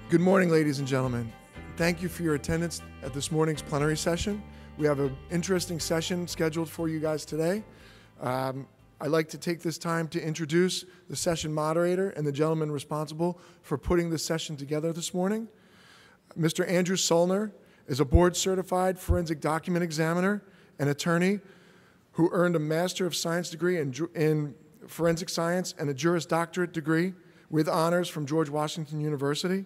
Good morning, ladies and gentlemen. Thank you for your attendance at this morning's plenary session. We have an interesting session scheduled for you guys today. I'd like to take this time to introduce the session moderator and the gentleman responsible for putting this session together this morning. Mr. Andrew Solner is a board-certified forensic document examiner and attorney who earned a Master of Science degree in forensic science and a Juris Doctorate degree with honors from George Washington University.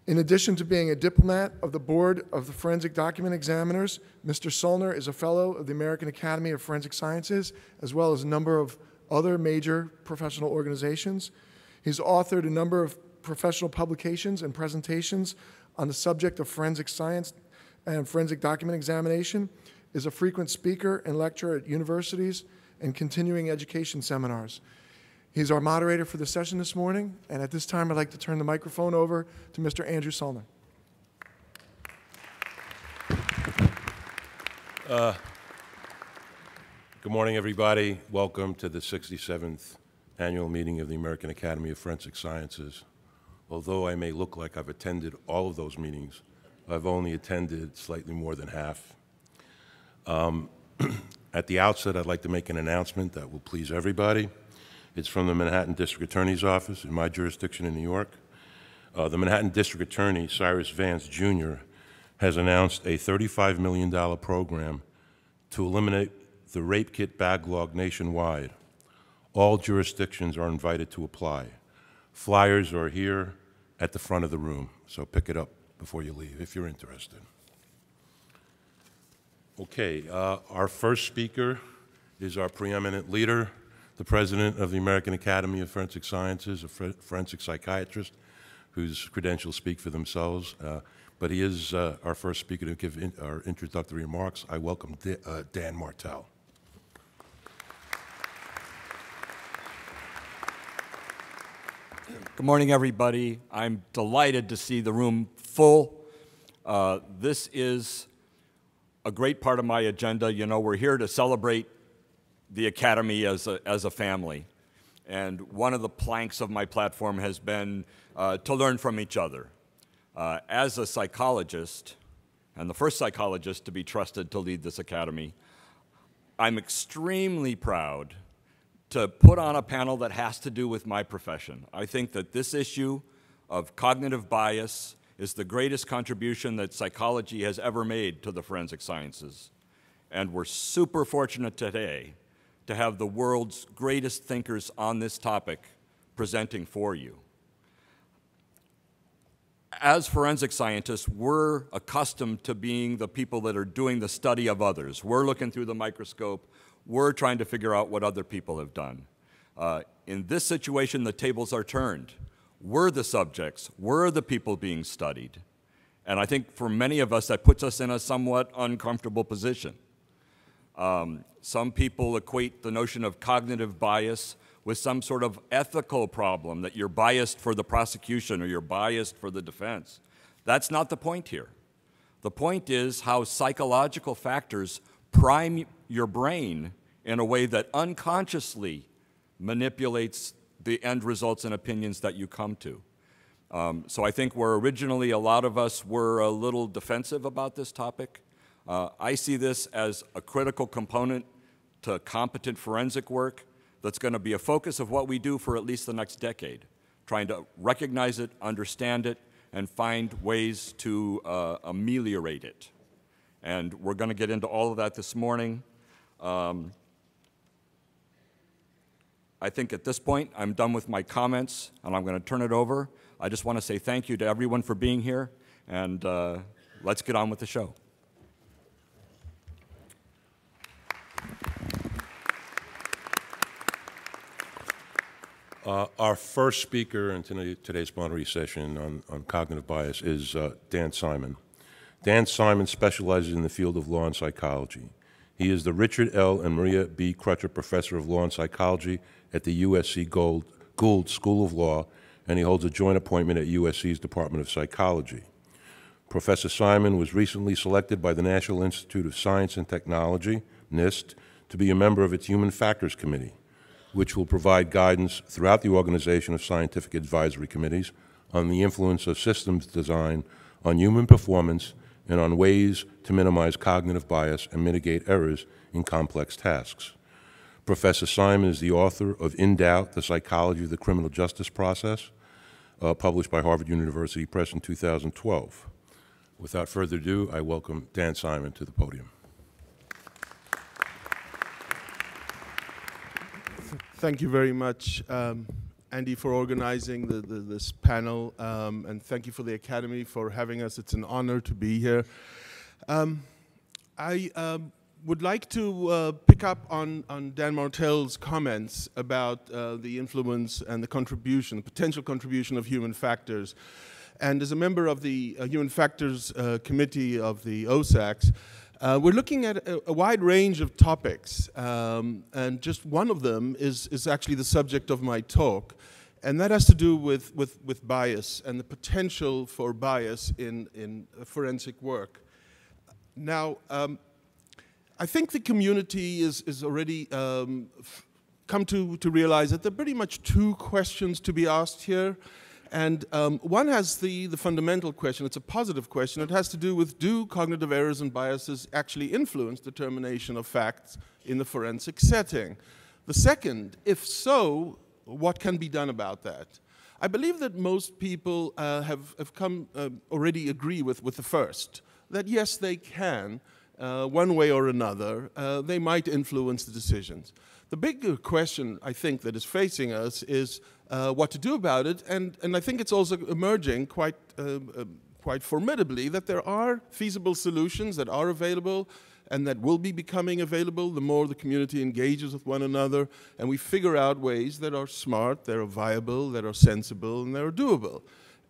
In addition to being a diplomat of the Board of the Forensic Document Examiners, Mr. Solner is a fellow of the American Academy of Forensic Sciences, as well as a number of other major professional organizations. He's authored a number of professional publications and presentations on the subject of forensic science and forensic document examination, is a frequent speaker and lecturer at universities and continuing education seminars. He's our moderator for the session this morning, and at this time I'd like to turn the microphone over to Mr. Andrew Solner. Good morning, everybody. Welcome to the 67th annual meeting of the American Academy of Forensic Sciences. Although I may look like I've attended all of those meetings, I've only attended slightly more than half. At the outset, I'd like to make an announcement that will please everybody. It's from the Manhattan District Attorney's Office in my jurisdiction in New York. The Manhattan District Attorney, Cyrus Vance, Jr., has announced a $35 million program to eliminate the rape kit backlog nationwide. All jurisdictions are invited to apply. Flyers are here at the front of the room, so pick it up before you leave if you're interested. Okay, our first speaker is our preeminent leader, the president of the American Academy of Forensic Sciences, a forensic psychiatrist whose credentials speak for themselves. But he is our first speaker to give our introductory remarks. I welcome Dan Martell. Good morning, everybody. I'm delighted to see the room full. This is a great part of my agenda. You know, we're here to celebrate the Academy as a family. And one of the planks of my platform has been to learn from each other. As a psychologist, and the first psychologist to be trusted to lead this Academy, I'm extremely proud to put on a panel that has to do with my profession. I think that this issue of cognitive bias is the greatest contribution that psychology has ever made to the forensic sciences. And we're super fortunate today to have the world's greatest thinkers on this topic presenting for you. As forensic scientists, we're accustomed to being the people that are doing the study of others. We're looking through the microscope. We're trying to figure out what other people have done. In this situation, the tables are turned. We're the subjects. We're the people being studied. And I think for many of us, that puts us in a somewhat uncomfortable position. Some people equate the notion of cognitive bias with some sort of ethical problem, that you're biased for the prosecution or you're biased for the defense. That's not the point here. The point is how psychological factors prime your brain in a way that unconsciously manipulates the end results and opinions that you come to. So I think where originally a lot of us were a little defensive about this topic, I see this as a critical component to competent forensic work that's going to be a focus of what we do for at least the next decade, trying to recognize it, understand it, and find ways to ameliorate it. And we're going to get into all of that this morning. I think at this point, I'm done with my comments, and I'm going to turn it over. I just want to say thank you to everyone for being here, and let's get on with the show. Our first speaker in today's plenary session on cognitive bias is Dan Simon. Dan Simon specializes in the field of law and psychology. He is the Richard L. and Maria B. Crutcher Professor of Law and Psychology at the USC Gould School of Law, and he holds a joint appointment at USC's Department of Psychology. Professor Simon was recently selected by the National Institute of Science and Technology, NIST, to be a member of its Human Factors Committee, which will provide guidance throughout the organization of scientific advisory committees on the influence of systems design on human performance and on ways to minimize cognitive bias and mitigate errors in complex tasks. Professor Simon is the author of In Doubt, The Psychology of the Criminal Justice Process, published by Harvard University Press in 2012. Without further ado, I welcome Dan Simon to the podium. Thank you very much, Andy, for organizing this panel, and thank you for the Academy for having us. It's an honor to be here. I would like to pick up on Dan Martell's comments about the influence and the contribution, the potential contribution of human factors. And as a member of the Human Factors Committee of the OSACs, we're looking at a wide range of topics, and just one of them is actually the subject of my talk, and that has to do with bias and the potential for bias in forensic work. Now, I think the community is already come to realize that there are pretty much two questions to be asked here. And one has the fundamental question. It's a positive question. It has to do with, do cognitive errors and biases actually influence determination of facts in the forensic setting? The second, if so, what can be done about that? I believe that most people have come already agree with the first, that yes, they can, one way or another, they might influence the decisions. The bigger question, I think, that is facing us is what to do about it, and I think it's also emerging quite formidably that there are feasible solutions that are available and that will be becoming available the more the community engages with one another, and we figure out ways that are smart, that are viable, that are sensible, and that are doable.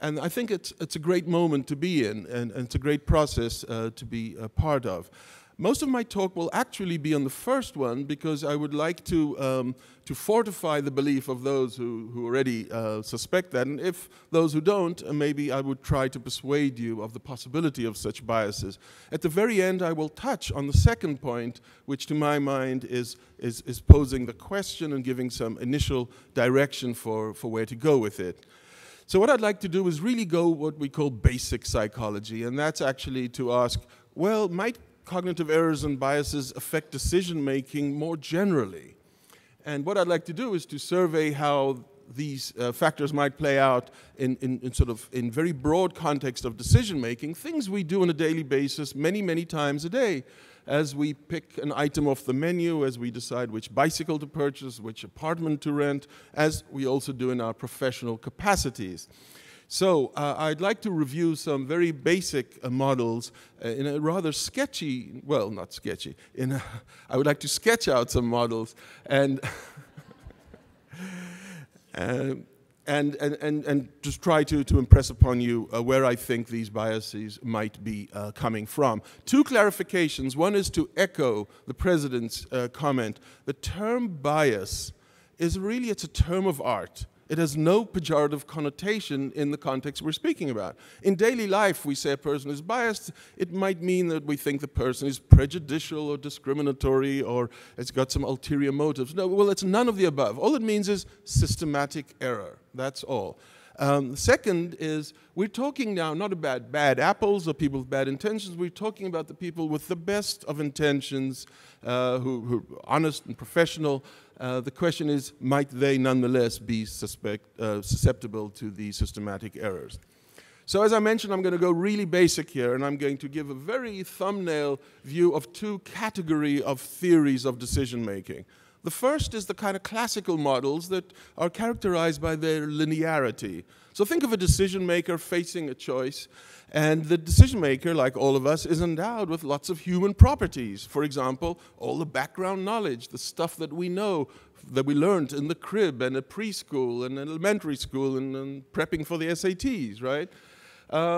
And I think it's a great moment to be in, and it's a great process to be a part of. Most of my talk will actually be on the first one because I would like to fortify the belief of those who already suspect that, and if those who don't, maybe I would try to persuade you of the possibility of such biases. At the very end, I will touch on the second point, which to my mind is posing the question and giving some initial direction for where to go with it. So what I'd like to do is really go what we call basic psychology, and that's actually to ask, well, might cognitive errors and biases affect decision-making more generally? And what I'd like to do is to survey how these factors might play out in very broad context of decision-making, things we do on a daily basis many, many times a day, as we pick an item off the menu, as we decide which bicycle to purchase, which apartment to rent, as we also do in our professional capacities. So I'd like to review some very basic models in a rather sketchy, well, not sketchy, I would like to sketch out some models and just try to impress upon you where I think these biases might be coming from. Two clarifications. One is to echo the President's comment. The term bias is really, it's a term of art. It has no pejorative connotation in the context we're speaking about. In daily life, we say a person is biased. It might mean that we think the person is prejudicial or discriminatory or has got some ulterior motives. No, well, it's none of the above. All it means is systematic error. That's all. The second is, we're talking now not about bad apples or people with bad intentions. We're talking about the people with the best of intentions, who are honest and professional. The question is, might they nonetheless be susceptible to these systematic errors? So as I mentioned, I'm going to go really basic here, and I'm going to give a very thumbnail view of two categories of theories of decision-making. The first is the kind of classical models that are characterized by their linearity. So think of a decision maker facing a choice, and the decision maker, like all of us, is endowed with lots of human properties. For example, all the background knowledge, the stuff that we know, that we learned in the crib and at preschool and elementary school and prepping for the SATs, right?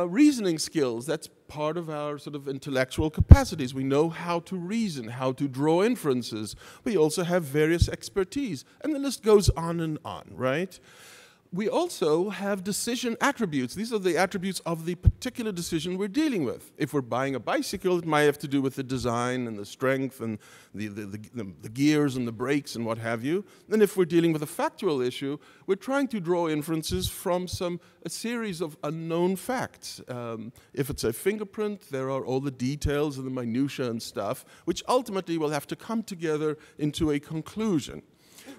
Reasoning skills, that's part of our sort of intellectual capacities. We know how to reason, how to draw inferences. We also have various expertise, and the list goes on and on, right? we also have decision attributes. These are the attributes of the particular decision we're dealing with. If we're buying a bicycle, it might have to do with the design and the strength and the gears and the brakes and what have you. And if we're dealing with a factual issue, we're trying to draw inferences from a series of unknown facts. If it's a fingerprint, there are all the details and the minutiae and stuff, which ultimately will have to come together into a conclusion.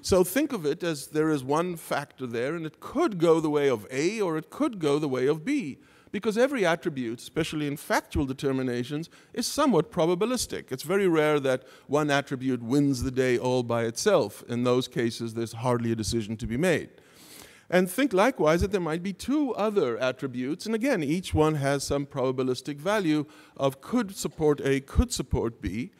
So think of it as there is one factor there, and it could go the way of A or it could go the way of B, because every attribute, especially in factual determinations, is somewhat probabilistic. It's very rare that one attribute wins the day all by itself. In those cases, there's hardly a decision to be made. And think likewise that there might be two other attributes, and again, each one has some probabilistic value of could support A, could support B.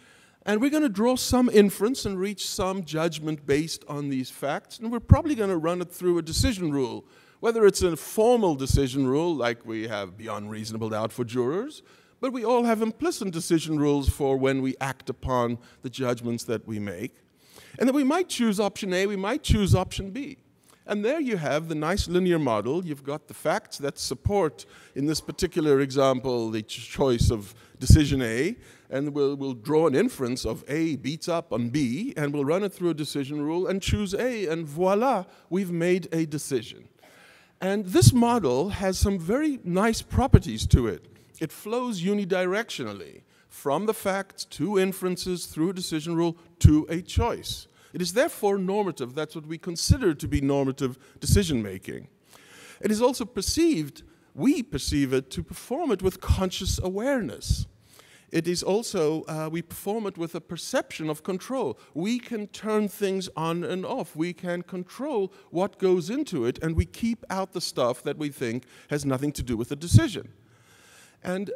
And we're going to draw some inference and reach some judgment based on these facts, and we're probably going to run it through a decision rule, whether it's a formal decision rule like we have beyond reasonable doubt for jurors, but we all have implicit decision rules for when we act upon the judgments that we make. And then we might choose option A, we might choose option B. And there you have the nice linear model. You've got the facts that support, in this particular example, the choice of decision A, and we'll draw an inference of A beats up on B, and we'll run it through a decision rule and choose A, and voila, we've made a decision. And this model has some very nice properties to it. It flows unidirectionally from the facts to inferences through a decision rule to a choice. It is therefore normative. That's what we consider to be normative decision-making. It is also perceived, we perceive it, to perform it with conscious awareness. It is also, we perform it with a perception of control. We can turn things on and off. We can control what goes into it, and we keep out the stuff that we think has nothing to do with the decision. And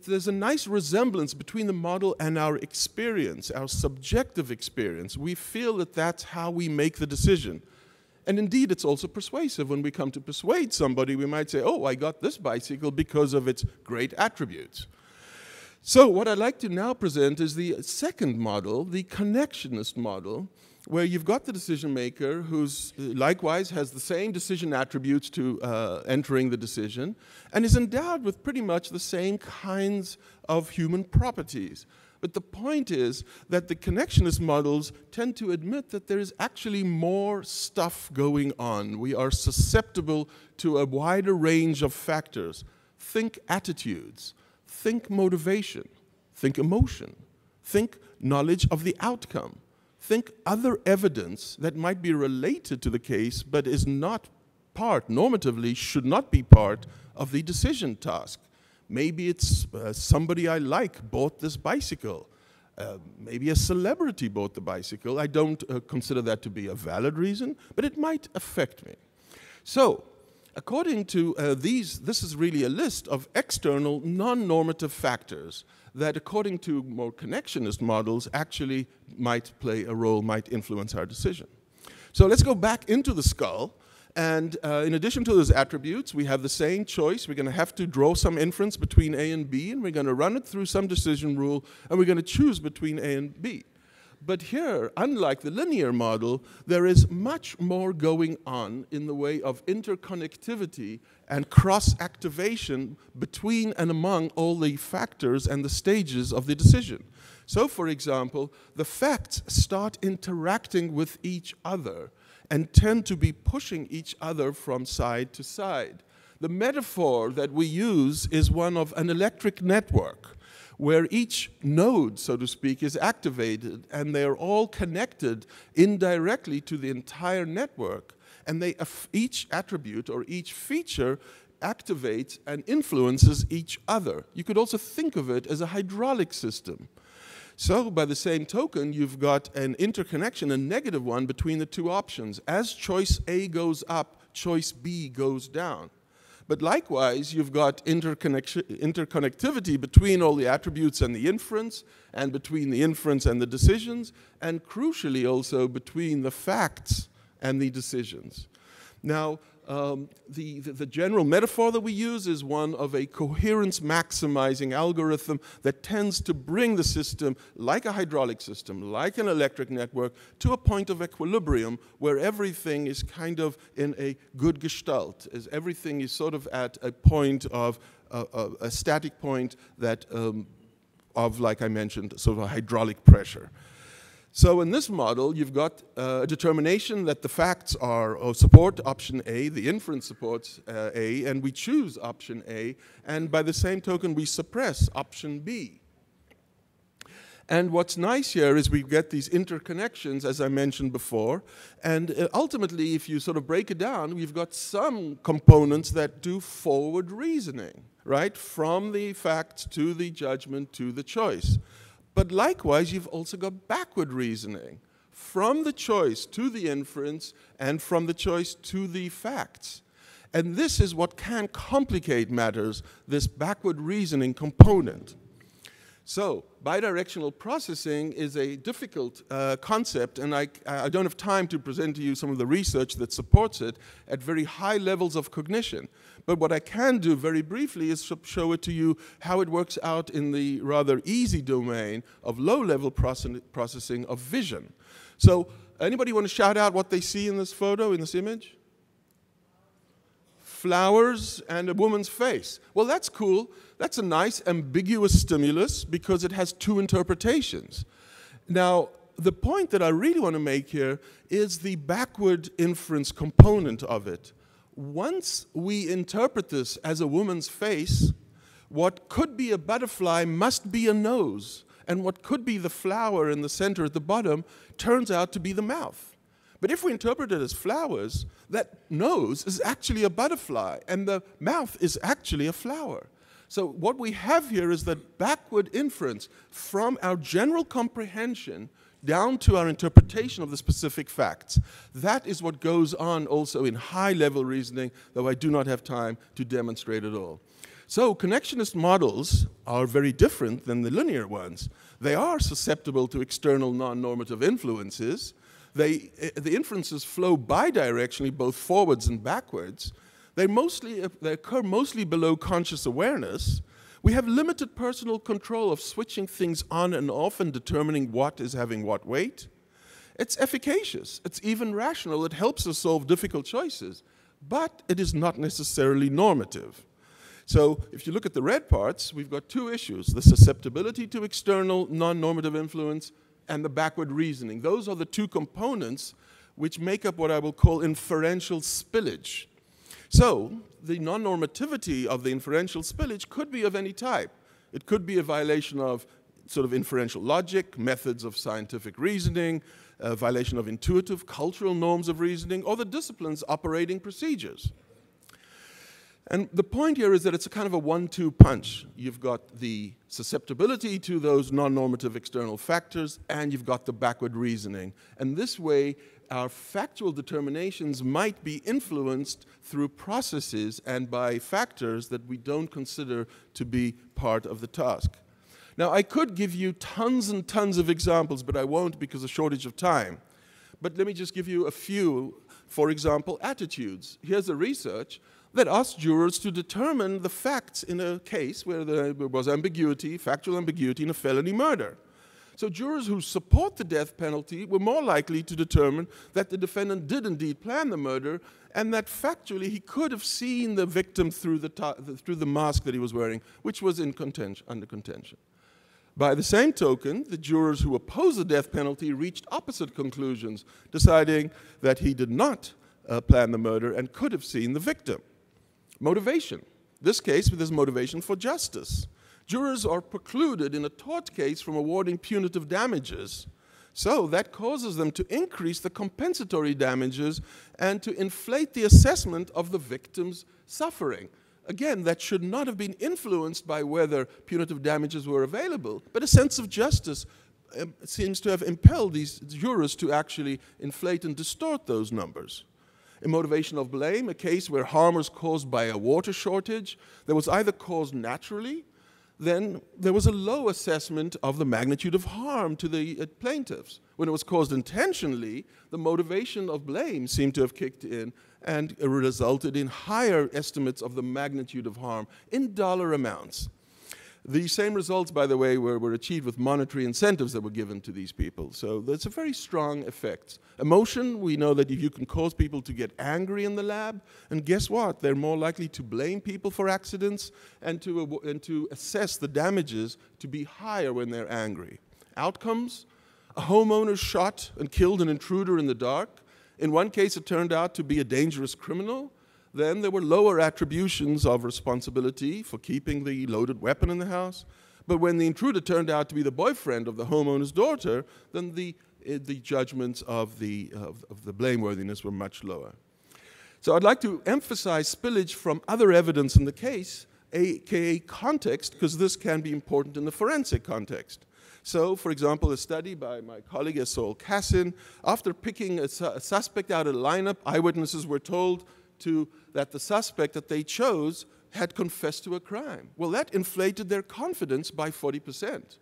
there's a nice resemblance between the model and our experience, our subjective experience. We feel that that's how we make the decision. And indeed, it's also persuasive. When we come to persuade somebody, we might say, oh, I got this bicycle because of its great attributes. So what I'd like to now present is the second model, the connectionist model, where you've got the decision maker who's likewise has the same decision attributes to entering the decision and is endowed with pretty much the same kinds of human properties. But the point is that the connectionist models tend to admit that there is actually more stuff going on. We are susceptible to a wider range of factors. Think attitudes, think motivation, think emotion, think knowledge of the outcome. Think other evidence that might be related to the case but is not part, normatively should not be part of the decision task. Maybe it's somebody I like bought this bicycle. Maybe a celebrity bought the bicycle. I don't consider that to be a valid reason, but it might affect me. So, according to this is really a list of external, non-normative factors that, according to more connectionist models, actually might play a role, might influence our decision. So let's go back into the skull, and in addition to those attributes, we have the same choice. We're going to have to draw some inference between A and B, and we're going to run it through some decision rule, and we're going to choose between A and B. But here, unlike the linear model, there is much more going on in the way of interconnectivity and cross-activation between and among all the factors and the stages of the decision. So, for example, the facts start interacting with each other and tend to be pushing each other from side to side. The metaphor that we use is one of an electric network, where each node, so to speak, is activated, and they're all connected indirectly to the entire network, and each attribute or each feature activates and influences each other. You could also think of it as a hydraulic system. So, by the same token, you've got an interconnection, a negative one, between the two options. As choice A goes up, choice B goes down. But likewise, you've got interconnectivity between all the attributes and the inference, and between the inference and the decisions, and crucially also between the facts and the decisions. Now, The general metaphor that we use is one of a coherence maximizing algorithm that tends to bring the system, like a hydraulic system, like an electric network, to a point of equilibrium where everything is kind of in a good gestalt, as everything is sort of at a point of a static point that of, like I mentioned, sort of a hydraulic pressure. So in this model, you've got a determination that the facts are support option A, the inference supports A, and we choose option A, and by the same token, we suppress option B. And what's nice here is we get these interconnections, as I mentioned before, and ultimately, if you sort of break it down, we've got some components that do forward reasoning, right? From the facts to the judgment to the choice. But likewise, you've also got backward reasoning, from the choice to the inference and from the choice to the facts. And this is what can complicate matters, this backward reasoning component. So bidirectional processing is a difficult concept, and I don't have time to present to you some of the research that supports it at very high levels of cognition. But what I can do very briefly is show it to you how it works out in the rather easy domain of low-level processing of vision. So anybody want to shout out what they see in this photo, in this image? Flowers and a woman's face. Well, that's cool. That's a nice ambiguous stimulus because it has two interpretations. Now, the point that I really want to make here is the backward inference component of it. Once we interpret this as a woman's face, what could be a butterfly must be a nose, and what could be the flower in the center at the bottom turns out to be the mouth. But if we interpret it as flowers, that nose is actually a butterfly, and the mouth is actually a flower. So what we have here is that backward inference from our general comprehension down to our interpretation of the specific facts. That is what goes on also in high-level reasoning, though I do not have time to demonstrate it all. So connectionist models are very different than the linear ones. They are susceptible to external non-normative influences. The inferences flow bidirectionally, both forwards and backwards. They occur mostly below conscious awareness. We have limited personal control of switching things on and off and determining what is having what weight. It's efficacious. It's even rational. It helps us solve difficult choices. But it is not necessarily normative. So if you look at the red parts, we've got two issues: the susceptibility to external non-normative influence and the backward reasoning. Those are the two components which make up what I will call inferential spillage. So the non-normativity of the inferential spillage could be of any type. It could be a violation of sort of inferential logic, methods of scientific reasoning, a violation of intuitive, cultural norms of reasoning, or the discipline's operating procedures. And the point here is that it's a kind of a one-two punch. You've got the susceptibility to those non-normative external factors, and you've got the backward reasoning. And this way, our factual determinations might be influenced through processes and by factors that we don't consider to be part of the task. Now, I could give you tons and tons of examples, but I won't because of shortage of time. But let me just give you a few. For example, attitudes. Here's the research that asked jurors to determine the facts in a case where there was ambiguity, factual ambiguity in a felony murder. So jurors who support the death penalty were more likely to determine that the defendant did indeed plan the murder and that factually he could have seen the victim through the mask that he was wearing, which was under contention. By the same token, the jurors who oppose the death penalty reached opposite conclusions, deciding that he did not plan the murder and could have seen the victim. Motivation. This case, there's motivation for justice. Jurors are precluded in a tort case from awarding punitive damages, so that causes them to increase the compensatory damages and to inflate the assessment of the victim's suffering. Again, that should not have been influenced by whether punitive damages were available, but a sense of justice seems to have impelled these jurors to actually inflate and distort those numbers. In motivation of blame, a case where harm was caused by a water shortage that was either caused naturally, then there was a low assessment of the magnitude of harm to the plaintiffs. When it was caused intentionally, the motivation of blame seemed to have kicked in and resulted in higher estimates of the magnitude of harm in dollar amounts. The same results, by the way, were achieved with monetary incentives that were given to these people. So there's a very strong effect. Emotion, we know that if you can cause people to get angry in the lab, and guess what? They're more likely to blame people for accidents and to assess the damages to be higher when they're angry. Outcomes, a homeowner shot and killed an intruder in the dark. In one case, it turned out to be a dangerous criminal. Then there were lower attributions of responsibility for keeping the loaded weapon in the house. But when the intruder turned out to be the boyfriend of the homeowner's daughter, then the judgments of the blameworthiness were much lower. So I'd like to emphasize spillage from other evidence in the case, aka context, because this can be important in the forensic context. So, for example, a study by my colleague Saul Cassin, after picking a suspect out of a lineup, eyewitnesses were told that the suspect that they chose had confessed to a crime. Well, that inflated their confidence by 40%.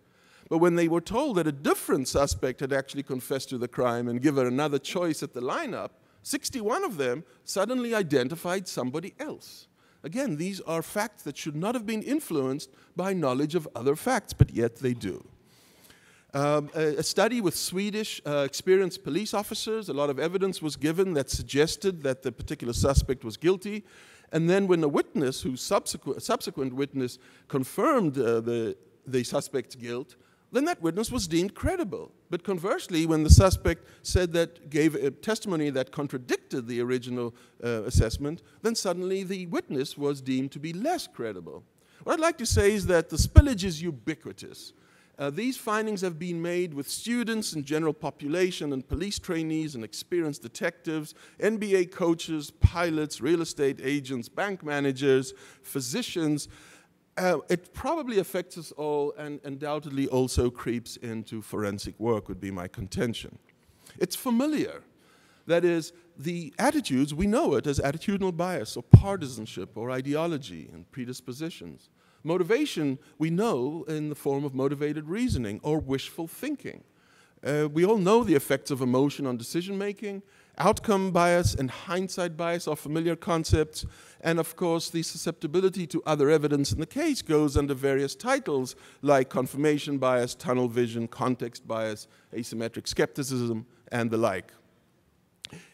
But when they were told that a different suspect had actually confessed to the crime and given another choice at the lineup, 61 of them suddenly identified somebody else. Again, these are facts that should not have been influenced by knowledge of other facts, but yet they do. A study with Swedish experienced police officers, a lot of evidence was given that suggested that the particular suspect was guilty. And then when the witness, a subsequent witness, confirmed the suspect's guilt, then that witness was deemed credible. But conversely, when the suspect gave a testimony that contradicted the original assessment, then suddenly the witness was deemed to be less credible. What I'd like to say is that the spillage is ubiquitous. These findings have been made with students and general population and police trainees and experienced detectives, NBA coaches, pilots, real estate agents, bank managers, physicians. It probably affects us all and undoubtedly also creeps into forensic work, would be my contention. It's familiar. That is, the attitudes, we know it as attitudinal bias or partisanship or ideology and predispositions. Motivation, we know in the form of motivated reasoning or wishful thinking. We all know the effects of emotion on decision-making. Outcome bias and hindsight bias are familiar concepts. And of course, the susceptibility to other evidence in the case goes under various titles like confirmation bias, tunnel vision, context bias, asymmetric skepticism, and the like.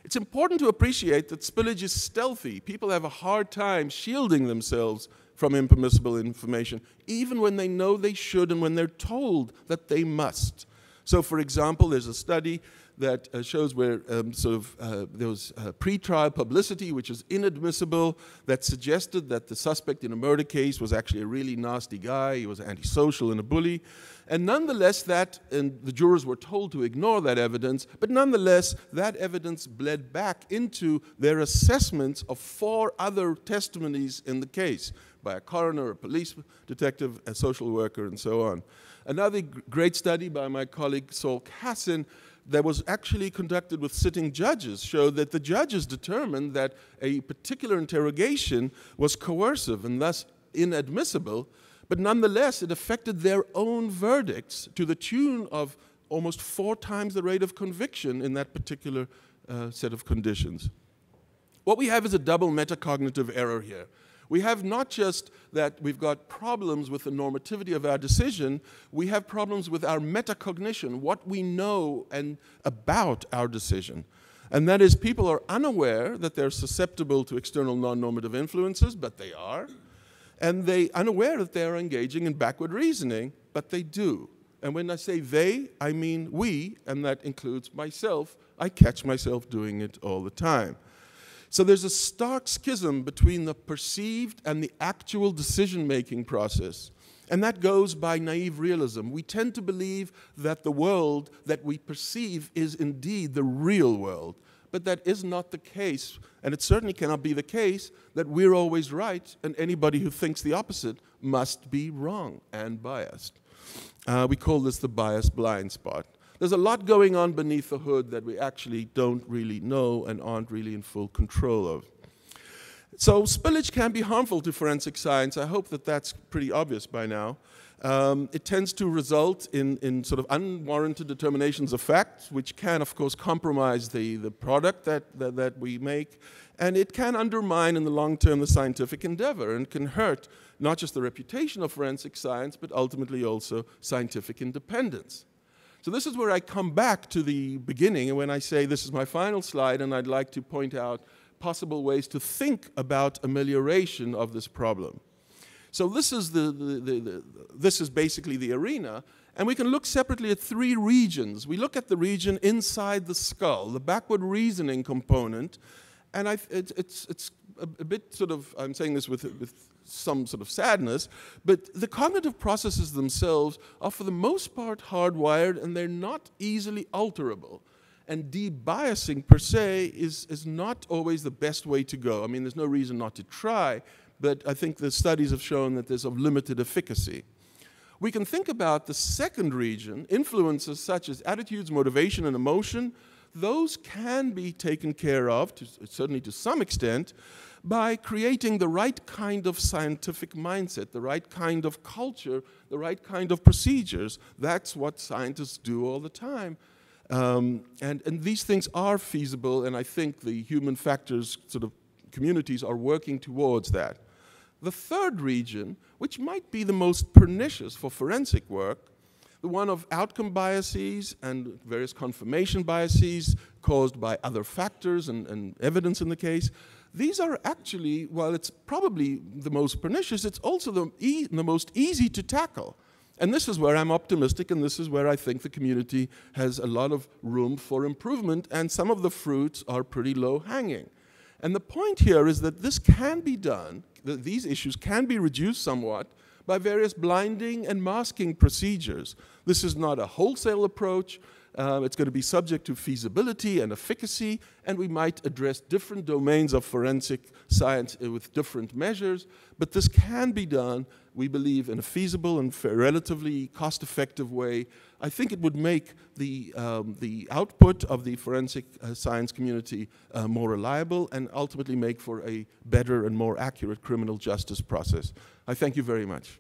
It's important to appreciate that spillage is stealthy. People have a hard time shielding themselves from impermissible information, even when they know they should and when they're told that they must. So, for example, there's a study that shows where there was pre-trial publicity, which is inadmissible, that suggested that the suspect in a murder case was actually a really nasty guy, he was antisocial and a bully. And nonetheless, and the jurors were told to ignore that evidence, but nonetheless, that evidence bled back into their assessments of 4 other testimonies in the case by a coroner, a police detective, a social worker, and so on. Another great study by my colleague Saul Cassin that was actually conducted with sitting judges showed that the judges determined that a particular interrogation was coercive and thus inadmissible, but nonetheless it affected their own verdicts to the tune of almost 4 times the rate of conviction in that particular set of conditions. What we have is a double metacognitive error here. We have not just that we've got problems with the normativity of our decision, we have problems with our metacognition, what we know and about our decision. And that is, people are unaware that they're susceptible to external non-normative influences, but they are. And they're unaware that they are engaging in backward reasoning, but they do. And when I say they, I mean we, and that includes myself. I catch myself doing it all the time. So there's a stark schism between the perceived and the actual decision-making process. And that goes by naive realism. We tend to believe that the world that we perceive is indeed the real world. But that is not the case. And it certainly cannot be the case that we're always right and anybody who thinks the opposite must be wrong and biased. We call this the bias blind spot. There's a lot going on beneath the hood that we actually don't really know and aren't really in full control of. So spillage can be harmful to forensic science. I hope that that's pretty obvious by now. It tends to result in sort of unwarranted determinations of fact, which can, of course, compromise the product that we make. And it can undermine in the long term the scientific endeavor and can hurt not just the reputation of forensic science, but ultimately also scientific independence. So this is where I come back to the beginning, and when I say this is my final slide, and I'd like to point out possible ways to think about amelioration of this problem. So this is this is basically the arena, and we can look separately at three regions. We look at the region inside the skull, the backward reasoning component, and it's a bit sort of, I'm saying this with some sort of sadness, but the cognitive processes themselves are for the most part hardwired, and they're not easily alterable. And debiasing per se is not always the best way to go. I mean, there's no reason not to try, but I think the studies have shown that there's of limited efficacy. We can think about the second region, influences such as attitudes, motivation, and emotion. Those can be taken care of, certainly to some extent, by creating the right kind of scientific mindset, the right kind of culture, the right kind of procedures. That's what scientists do all the time. And these things are feasible, and I think the human factors sort of communities are working towards that. The third region, which might be the most pernicious for forensic work, the one of outcome biases and various confirmation biases caused by other factors and evidence in the case, these are actually, while it's probably the most pernicious, it's also the most easy to tackle. And this is where I'm optimistic, and this is where I think the community has a lot of room for improvement, and some of the fruits are pretty low-hanging. And the point here is that this can be done, that these issues can be reduced somewhat by various blinding and masking procedures. This is not a wholesale approach. It's going to be subject to feasibility and efficacy, and we might address different domains of forensic science with different measures, but this can be done, we believe, in a feasible and relatively cost-effective way. I think it would make the output of the forensic science community more reliable and ultimately make for a better and more accurate criminal justice process. I thank you very much.